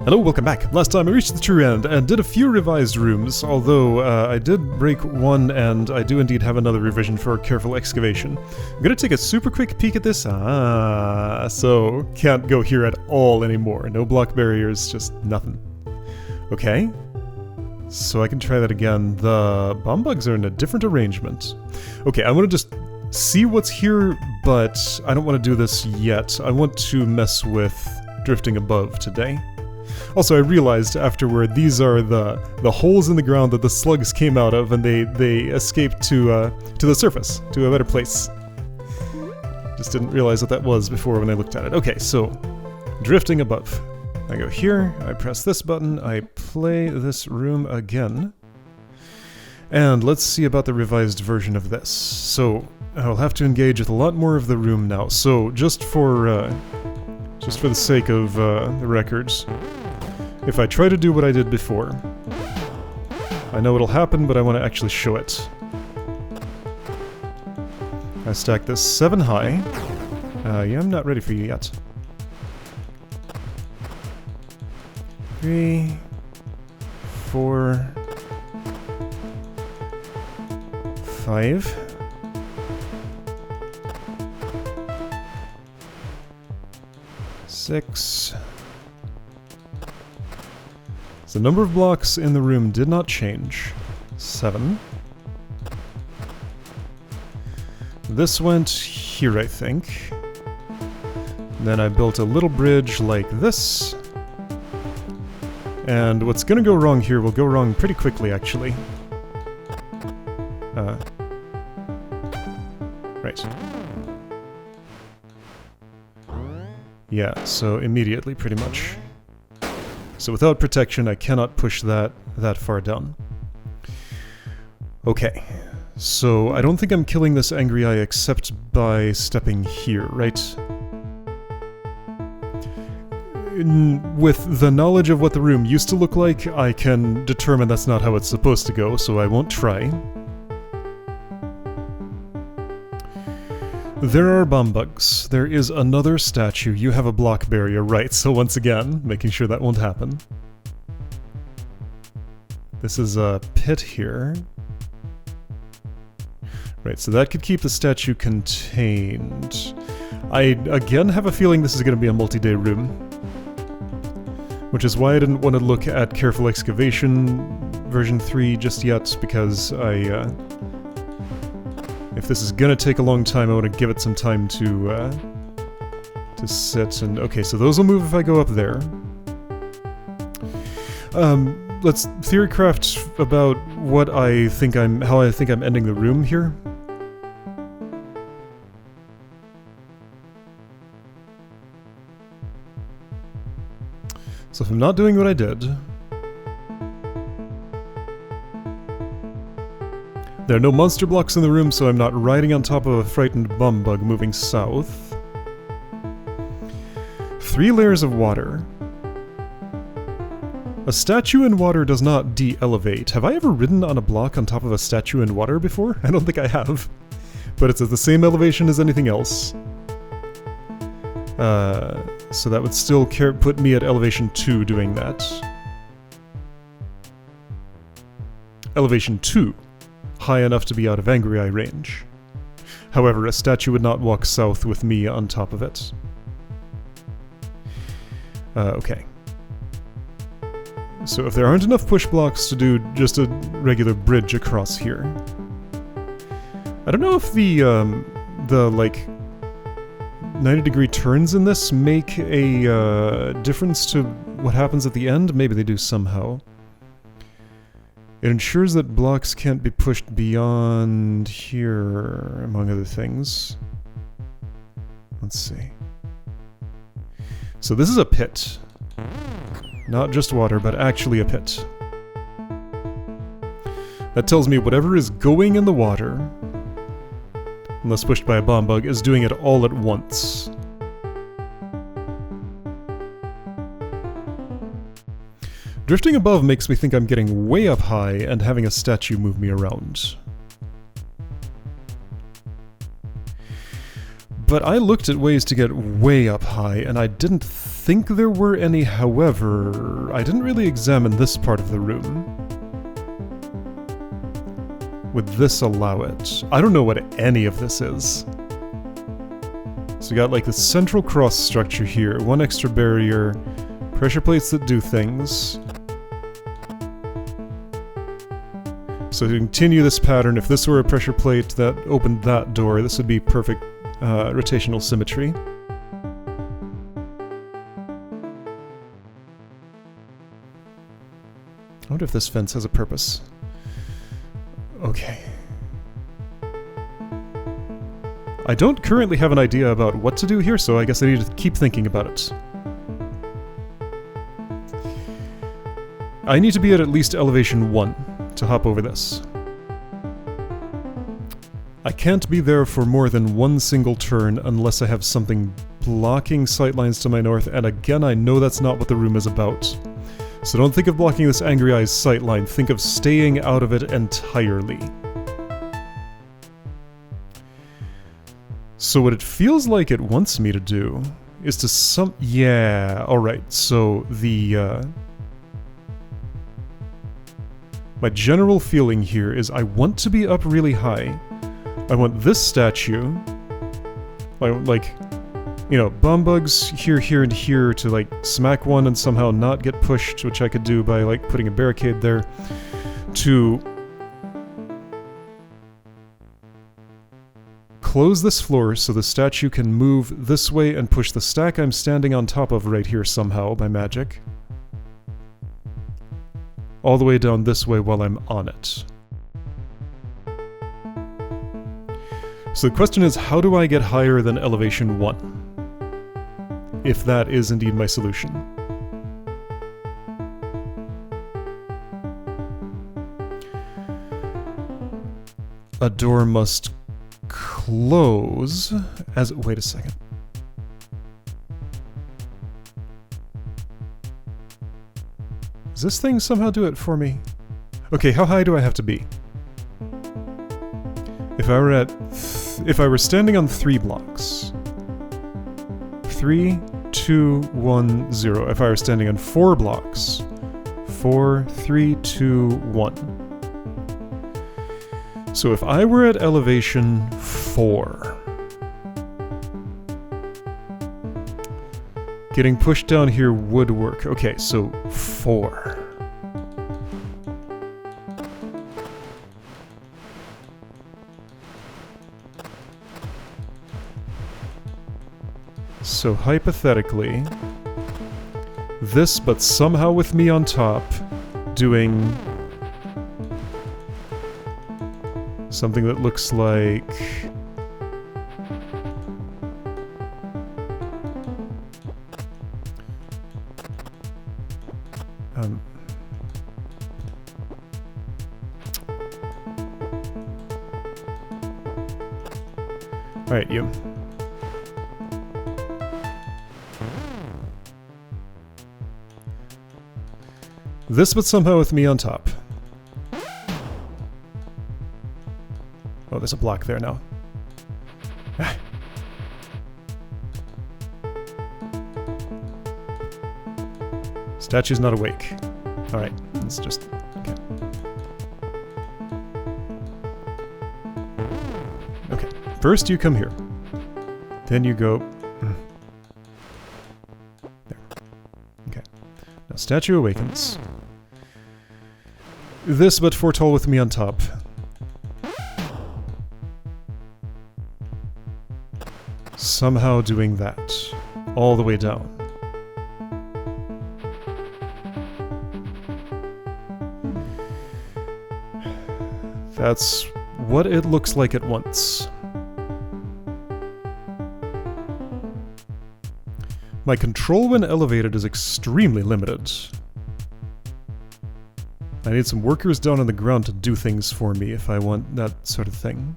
Hello, welcome back. Last time I reached the true end and did a few revised rooms, although I did break one and I do indeed have another revision for careful excavation. I'm gonna take a super quick peek at this. So can't go here at all anymore. No block barriers, just nothing. Okay. So I can try that again. The bomb bugs are in a different arrangement. Okay, I want to just see what's here, but I don't want to do this yet. I want to mess with drifting above today. Also, I realized afterward these are the holes in the ground that the slugs came out of, and they escaped to the surface, to a better place. Just didn't realize what that was before when I looked at it. Okay, so drifting above. I go here, I press this button, I play this room again. And let's see about the revised version of this. So I'll have to engage with a lot more of the room now. So just for the sake of the records, if I try to do what I did before, I know it'll happen, but I want to actually show it. I stack this 7 high. Yeah, I'm not ready for you yet. 3, 4, 5. 6. The number of blocks in the room did not change. 7. This went here, I think. Then I built a little bridge like this. And what's gonna go wrong here will go wrong pretty quickly, actually. Right. Yeah, so immediately, pretty much. So without protection, I cannot push that far down. Okay, so I don't think I'm killing this angry eye except by stepping here, right? With the knowledge of what the room used to look like, I can determine that's not how it's supposed to go, so I won't try. There are bomb bugs. There is another statue. You have a block barrier, right? So once again, making sure that won't happen. This is a pit here. Right, so that could keep the statue contained. I again have a feeling this is going to be a multi-day room. Which is why I didn't want to look at Careful Excavation version 3 just yet, because if this is gonna take a long time, I want to give it some time to sit. And okay, so those will move if I go up there. Let's theorycraft about how I think I'm ending the room here. So if I'm not doing what I did, there are no monster blocks in the room, so I'm not riding on top of a frightened bum bug moving south. 3 layers of water. A statue in water does not de-elevate. Have I ever ridden on a block on top of a statue in water before? I don't think I have. But it's at the same elevation as anything else. So that would still put me at elevation 2 doing that. Elevation 2. High enough to be out of angry eye range. However, a statue would not walk south with me on top of it. Okay. So if there aren't enough push blocks to do just a regular bridge across here. I don't know if the like 90-degree turns in this make a difference to what happens at the end. Maybe they do somehow. It ensures that blocks can't be pushed beyond here, among other things. Let's see. So this is a pit. Not just water, but actually a pit. That tells me whatever is going in the water, unless pushed by a bomb bug, is doing it all at once. Drifting above makes me think I'm getting way up high and having a statue move me around. But I looked at ways to get way up high, and I didn't think there were any, however, I didn't really examine this part of the room. Would this allow it? I don't know what any of this is. So we got like the central cross structure here, one extra barrier, pressure plates that do things. So to continue this pattern, if this were a pressure plate that opened that door, this would be perfect rotational symmetry. I wonder if this fence has a purpose. Okay. I don't currently have an idea about what to do here, so I guess I need to keep thinking about it. I need to be at least elevation 1 to hop over this. I can't be there for more than one single turn unless I have something blocking sightlines to my north, and again I know that's not what the room is about. So don't think of blocking this Angry Eyes sightline, think of staying out of it entirely. So what it feels like it wants me to do is to yeah, alright, so the, my general feeling here is I want to be up really high. I want this statue, like, you know, bomb bugs here, here, and here to, like, smack one and somehow not get pushed, which I could do by, like, putting a barricade there, to close this floor so the statue can move this way and push the stack I'm standing on top of right here somehow by magic, all the way down this way while I'm on it. So the question is, how do I get higher than elevation 1? If that is indeed my solution. A door must close as... wait a second. Does this thing somehow do it for me? Okay, how high do I have to be? If I were standing on 3 blocks. 3, 2, 1, 0. If I were standing on 4 blocks. 4, 3, 2, 1. So if I were at elevation 4, getting pushed down here would work. Okay, so 4. So hypothetically, this, but somehow with me on top, doing something that looks like... Alright, you. This, but somehow with me on top. Oh, there's a block there now. Statue's not awake. Alright, let's just... okay. Okay, first you come here. Then you go... there. Okay. Now statue awakens. This, but foretold with me on top. Somehow doing that. All the way down. That's what it looks like at once. My control when elevated is extremely limited. I need some workers down on the ground to do things for me if I want that sort of thing.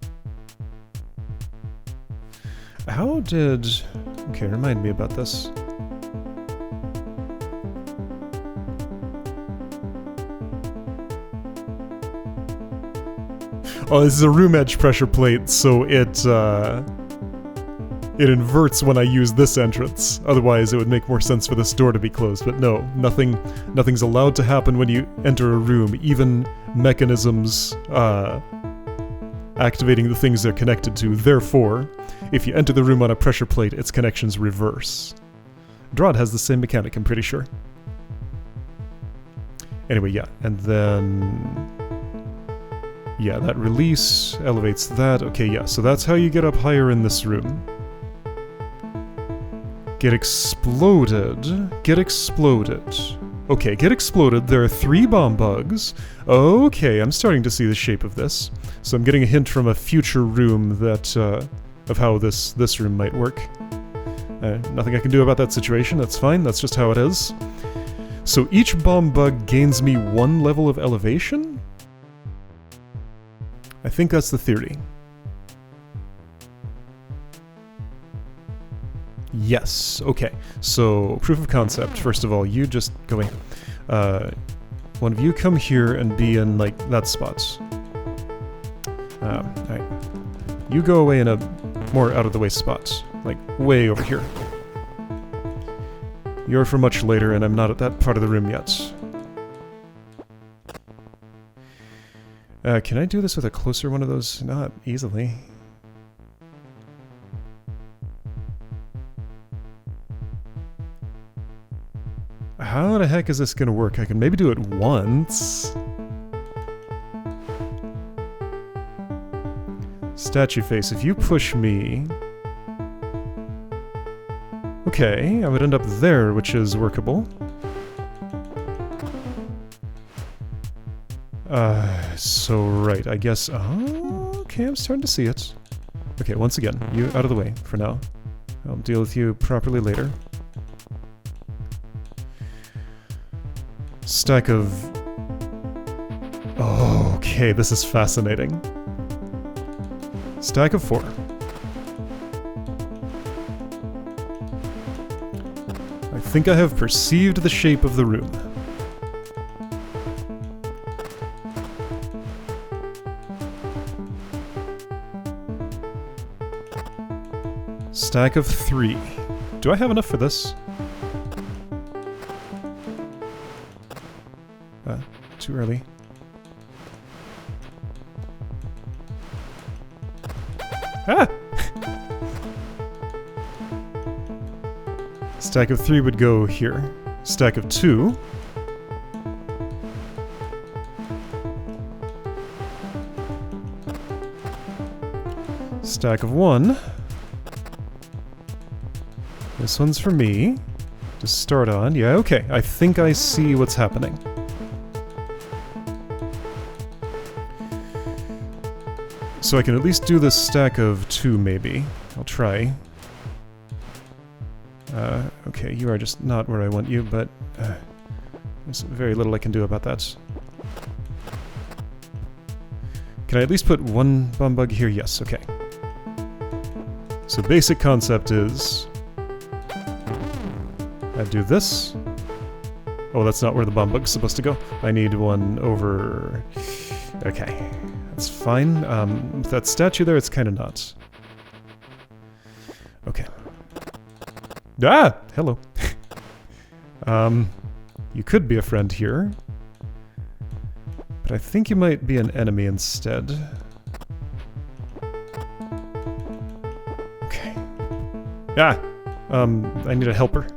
How did... okay, remind me about this. Oh, this is a room edge pressure plate, so it it inverts when I use this entrance. Otherwise, it would make more sense for this door to be closed. But no, nothing's allowed to happen when you enter a room. Even mechanisms activating the things they're connected to. Therefore, if you enter the room on a pressure plate, its connections reverse. Drod has the same mechanic, I'm pretty sure. Anyway, yeah, and then... yeah, that release elevates that. Okay, yeah, so that's how you get up higher in this room. Get exploded. Get exploded. Okay, get exploded. There are 3 bomb bugs. Okay, I'm starting to see the shape of this. So I'm getting a hint from a future room that, of how this room might work. Nothing I can do about that situation, that's fine, that's just how it is. So each bomb bug gains me 1 level of elevation? I think that's the theory. Yes, okay. So, proof of concept. First of all, you just go away. One of you come here and be in, like, that spot. Alright. You go away in a more out-of-the-way spot. Like, way over here. You're for much later, and I'm not at that part of the room yet. Can I do this with a closer one of those? Not easily. How the heck is this gonna work? I can maybe do it once. Statue face, if you push me... okay, I would end up there, which is workable. So right, I guess... oh, okay, I'm starting to see it. Okay, once again, you out of the way for now. I'll deal with you properly later. Stack of... oh, okay, this is fascinating. Stack of 4. I think I have perceived the shape of the room. Stack of 3. Do I have enough for this? Too early. Ah! Stack of 3 would go here. Stack of 2. Stack of 1. This one's for me to start on. Yeah, okay. I think I see what's happening. So I can at least do this stack of 2, maybe. I'll try. Okay, you are just not where I want you, but there's very little I can do about that. Can I at least put 1 bomb bug here? Yes, okay. So basic concept is... I do this. Oh, that's not where the bomb bug's supposed to go. I need one over... okay. That's fine. With that statue there, it's kind of not. Okay. Ah! Hello. You could be a friend here. But I think you might be an enemy instead. Okay. Ah! I need a helper.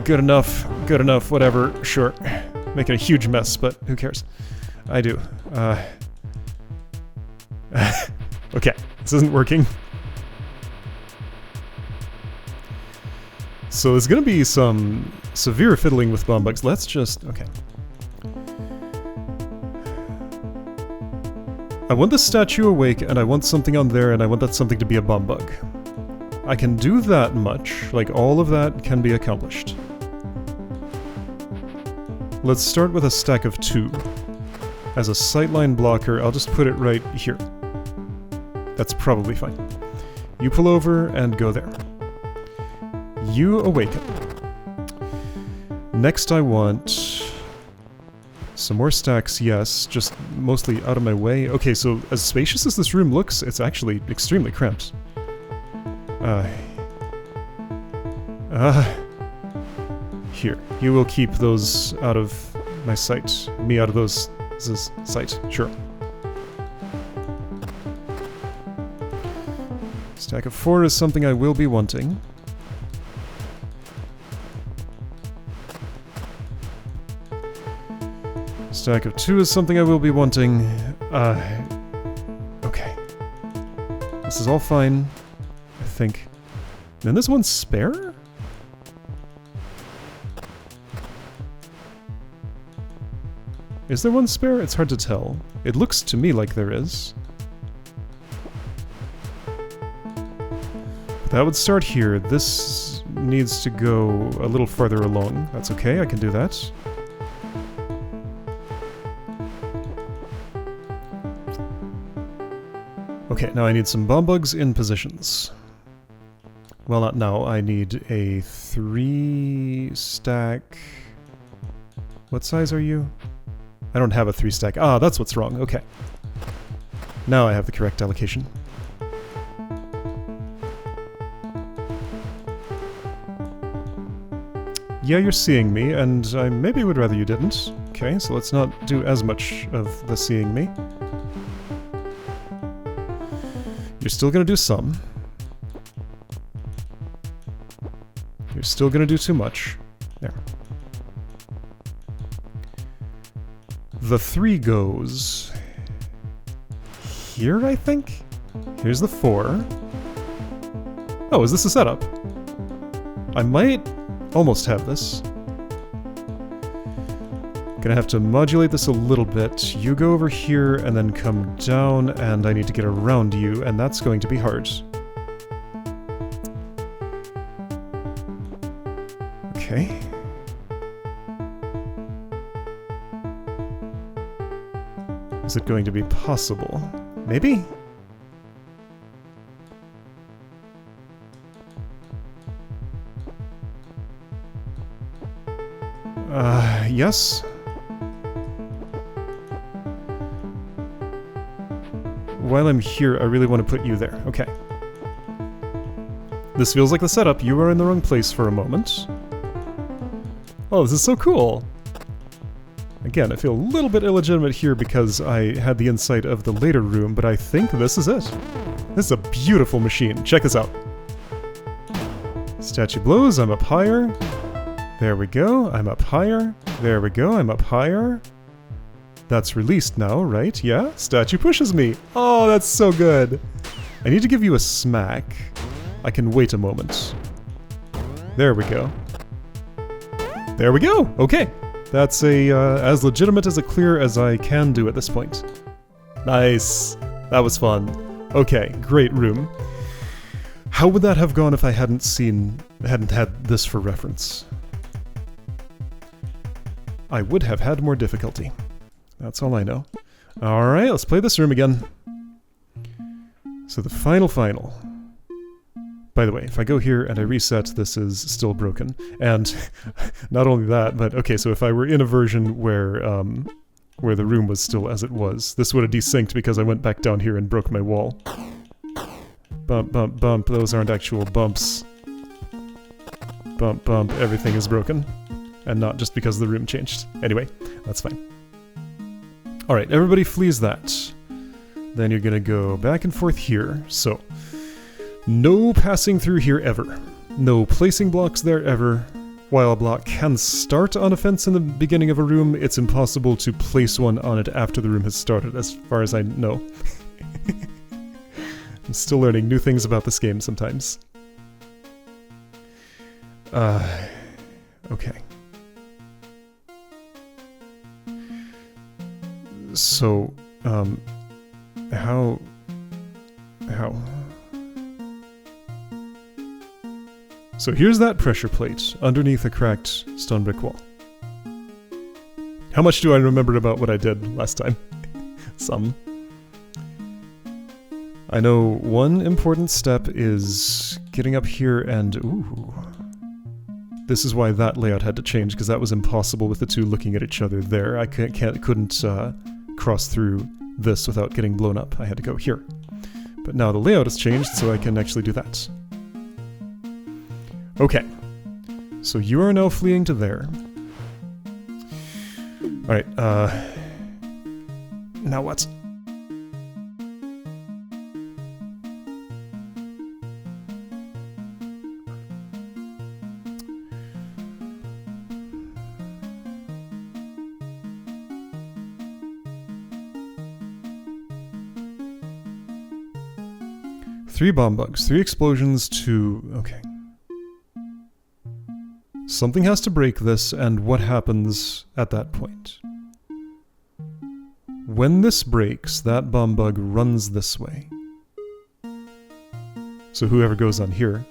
Good enough, whatever, sure. Making a huge mess, but who cares? I do. Okay, this isn't working. So there's gonna be some severe fiddling with bomb bugs. Let's just... okay. I want the statue awake, and I want something on there, and I want that something to be a bomb bug. I can do that much, like all of that can be accomplished. Let's start with a stack of 2. As a sightline blocker, I'll just put it right here. That's probably fine. You pull over and go there. You awaken. Next I want Some more stacks, yes, just mostly out of my way. Okay, so as spacious as this room looks, it's actually extremely cramped. Here, you will keep those out of my sight. Me out of those sight, sure. Stack of 4 is something I will be wanting. Stack of 2 is something I will be wanting. Okay. This is all fine, I think. And this one's spare? Is there one spare? It's hard to tell. It looks to me like there is. That would start here. This needs to go a little farther along. That's okay, I can do that. Okay, now I need some bomb bugs in positions. Well, not now. I need a 3 stack... What size are you? I don't have a 3 stack. Ah, that's what's wrong. Okay. Now I have the correct allocation. Yeah, you're seeing me, and I maybe would rather you didn't. Okay, so let's not do as much of the seeing me. You're still gonna do some. You're still gonna do too much. There. The 3 goes... here, I think? Here's the 4. Oh, is this a setup? I might almost have this. Gonna have to modulate this a little bit. You go over here and then come down, and I need to get around you, and that's going to be hard. Okay. Is it going to be possible? Maybe? Yes? While I'm here, I really want to put you there. Okay. This feels like the setup. You are in the wrong place for a moment. Oh, this is so cool! Again, I feel a little bit illegitimate here because I had the insight of the later room, but I think this is it. This is a beautiful machine. Check this out. Statue blows, I'm up higher. There we go, I'm up higher. There we go, I'm up higher. That's released now, right? Yeah? Statue pushes me. Oh, that's so good. I need to give you a smack. I can wait a moment. There we go. There we go! Okay. That's as legitimate as a clear as I can do at this point. Nice. That was fun. Okay, great room. How would that have gone if I hadn't had this for reference? I would have had more difficulty. That's all I know. Alright, let's play this room again. So the final. By the way, if I go here and I reset, this is still broken. And not only that, but okay, so if I were in a version where the room was still as it was, this would have desynced because I went back down here and broke my wall. Bump, bump, bump, those aren't actual bumps. Bump, bump, everything is broken. And not just because the room changed. Anyway, that's fine. Alright, everybody flees that. Then you're gonna go back and forth here. So, no passing through here ever. No placing blocks there ever. While a block can start on a fence in the beginning of a room, it's impossible to place one on it after the room has started, as far as I know. I'm still learning new things about this game sometimes. Okay. So, how? So here's that pressure plate underneath a cracked stone brick wall. How much do I remember about what I did last time? Some. I know one important step is getting up here and... ooh. this is why that layout had to change, because that was impossible with the two looking at each other there. I couldn't cross through this without getting blown up. I had to go here. But now the layout has changed, so I can actually do that. Okay. So you are now fleeing to there. Alright, now what? Three bomb bugs, 3 explosions, 2... okay. Something has to break this, and what happens at that point? When this breaks, that bomb bug runs this way. So whoever goes on here...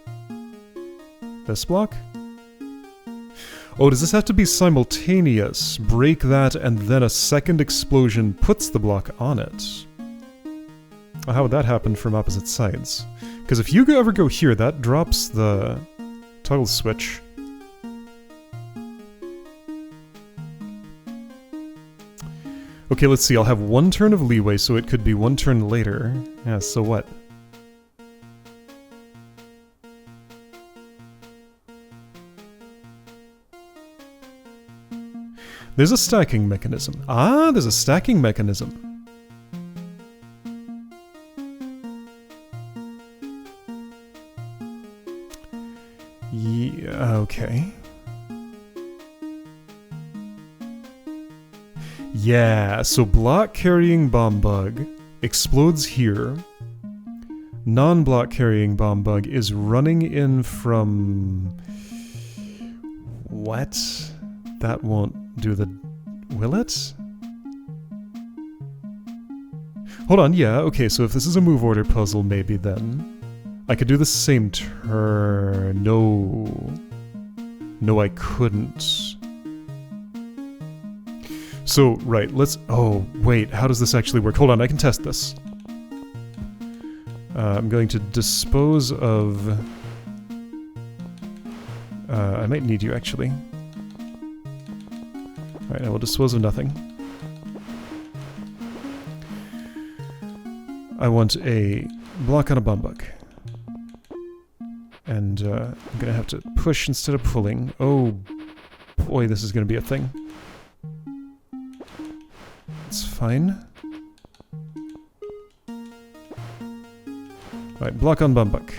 this block? Oh, does this have to be simultaneous? Break that, and then a second explosion puts the block on it. How would that happen from opposite sides? Because if you ever go here, that drops the toggle switch. Okay, let's see. I'll have 1 turn of leeway, so it could be 1 turn later. Yeah, so what? There's a stacking mechanism. Ah, there's a stacking mechanism. Yeah, okay. Yeah, so block carrying bomb bug explodes here. Non-block carrying bomb bug is running in from... what? That won't do the... will it? Hold on, yeah, okay, so if this is a move order puzzle, maybe then... I could do the same turn... no... no, I couldn't. So, right, let's... oh, wait, how does this actually work? Hold on, I can test this. I'm going to dispose of... I might need you, actually. Alright, I will dispose of nothing. I want a block on a bomb bug. And I'm gonna have to push instead of pulling. Oh boy, this is gonna be a thing. It's fine. Alright, block on bomb bug.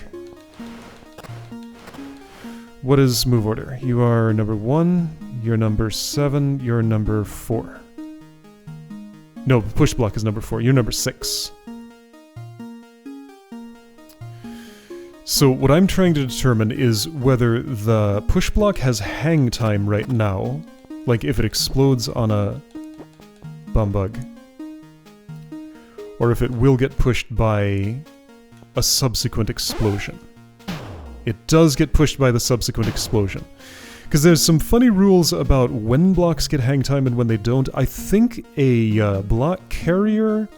What is move order? You are number 1, you're number 7, you're number 4. No, push block is number 4, you're number 6. So what I'm trying to determine is whether the push block has hang time right now, like if it explodes on a bomb bug, or if it will get pushed by a subsequent explosion. It does get pushed by the subsequent explosion. Because there's some funny rules about when blocks get hang time and when they don't. I think a block carrier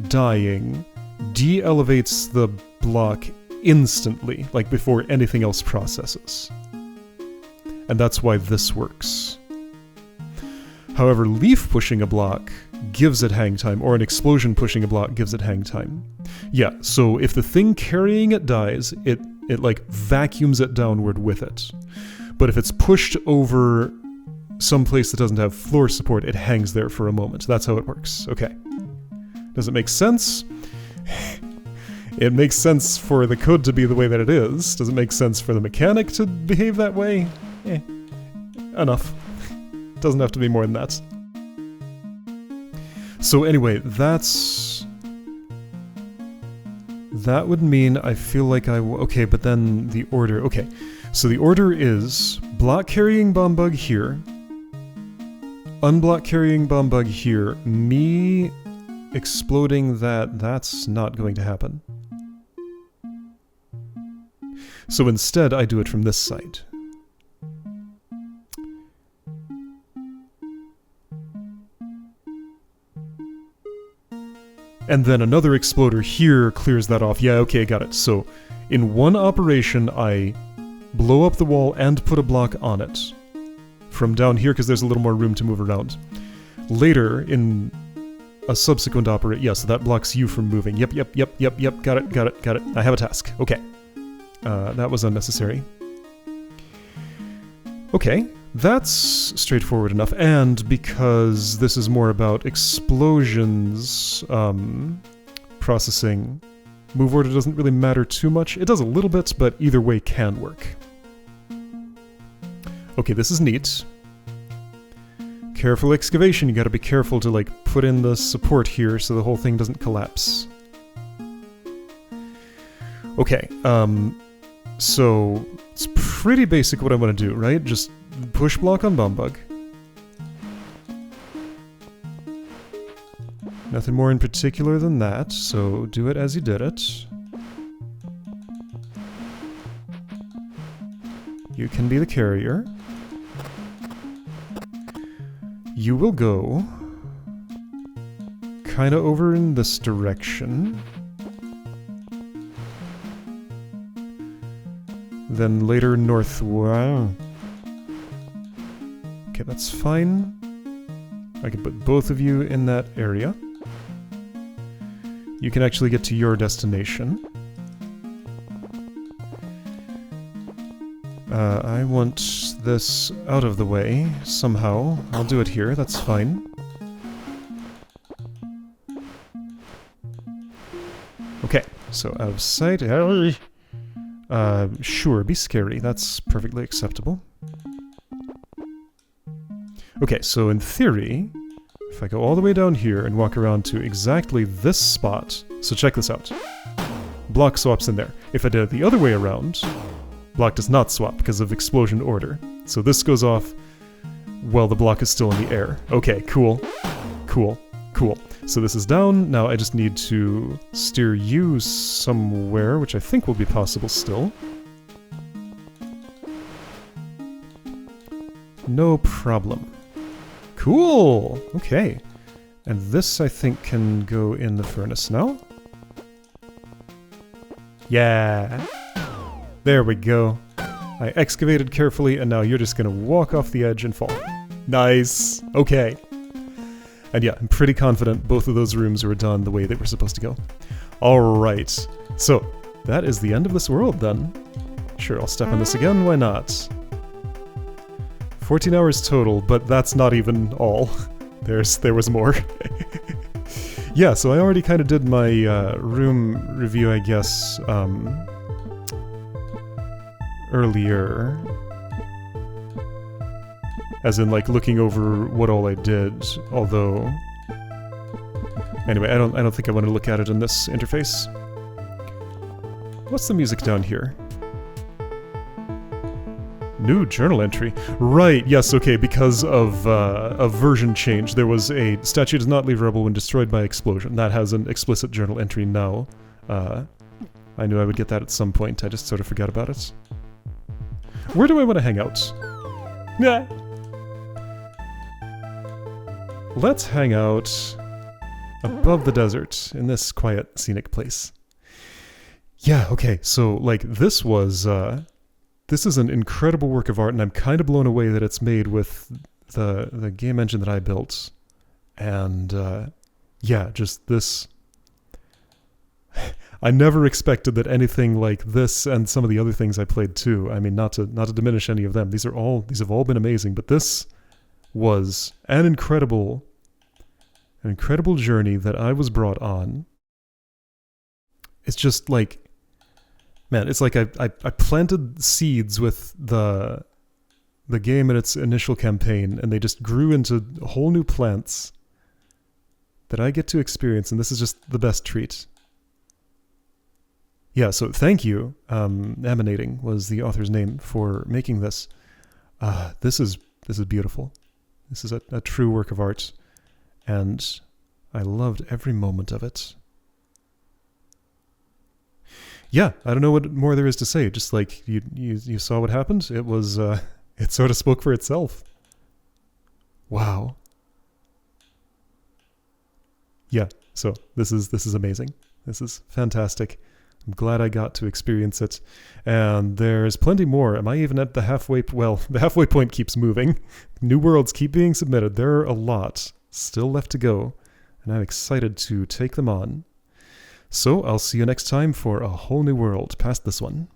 dying de-elevates the block instantly, like before anything else processes. And that's why this works. However, leaf pushing a block gives it hang time, or an explosion pushing a block gives it hang time. Yeah, so if the thing carrying it dies, it like vacuums it downward with it. But if it's pushed over some place that doesn't have floor support, it hangs there for a moment. That's how it works. Okay. Does it make sense? It makes sense for the code to be the way that it is. Does it make sense for the mechanic to behave that way? Enough. Doesn't have to be more than that. So anyway, that would mean I feel like okay, but then the order... okay, so the order is block carrying bomb bug here, unblock carrying bomb bug here, me exploding that's not going to happen. So instead I do it from this side. And then another exploder here clears that off. Yeah, okay, got it. So in one operation, I blow up the wall and put a block on it. From down here, because there's a little more room to move around. Later, in a subsequent operate, yes, that blocks you from moving. Yep, got it. I have a task. Okay. That was unnecessary. Okay, that's straightforward enough, and because this is more about explosions processing, move order doesn't really matter too much. It does a little bit, but either way can work. Okay, this is neat. Careful excavation, you gotta be careful to, like, put in the support here so the whole thing doesn't collapse. Okay, so it's pretty basic what I want to do, right? Just push block on Bombug. Nothing more in particular than that, so do it as you did it. You can be the carrier. You will go kind of over in this direction. Then later north. Wow. Okay, that's fine. I can put both of you in that area. You can actually get to your destination. I want this out of the way somehow. I'll do it here, that's fine. Okay, so out of sight. Sure, be scary. That's perfectly acceptable. Okay, so in theory, if I go all the way down here and walk around to exactly this spot, so check this out. Block swaps in there. If I did it the other way around, block does not swap because of explosion order. So this goes off while the block is still in the air. Okay, cool. Cool. Cool. So this is down. Now I just need to steer you somewhere, which I think will be possible still. No problem. Cool! Okay. And this, I think, can go in the furnace now. Yeah! There we go. I excavated carefully, and now you're just gonna walk off the edge and fall. Nice! Okay. And yeah, I'm pretty confident both of those rooms were done the way they were supposed to go. Alright. So, that is the end of this world, then. Sure, I'll step on this again, why not? 14 hours total, but that's not even all. There was more. Yeah, so I already kind of did my room review, I guess, earlier. As in, like, looking over what all I did, although... Anyway, I don't think I want to look at it in this interface. What's the music down here? New journal entry. Right, yes, okay, because of a version change, there was a statue does not leave rubble when destroyed by explosion. That has an explicit journal entry now. I knew I would get that at some point, I just sort of forgot about it. Where do I want to hang out? Yeah. Let's hang out above the desert in this quiet, scenic place. Yeah, okay, so, like, this was, this is an incredible work of art, and I'm kind of blown away that it's made with the game engine that I built. And, yeah, just this... I never expected that anything like this and some of the other things I played too, I mean, not to diminish any of them, these have all been amazing, but this was an incredible journey that I was brought on. It's just like... Man, it's like I planted seeds with the game in its initial campaign, and they just grew into whole new plants that I get to experience, and this is just the best treat. Yeah, so thank you, Emanating was the author's name, for making this. This is beautiful. This is a true work of art, and I loved every moment of it. Yeah, I don't know what more there is to say. Just like you saw what happened. It was it sort of spoke for itself. Wow. Yeah. So this is amazing. This is fantastic. I'm glad I got to experience it. And there's plenty more. Am I even at the halfway... Well, the halfway point keeps moving. New worlds keep being submitted. There are a lot still left to go, and I'm excited to take them on. So I'll see you next time for a whole new world past this one.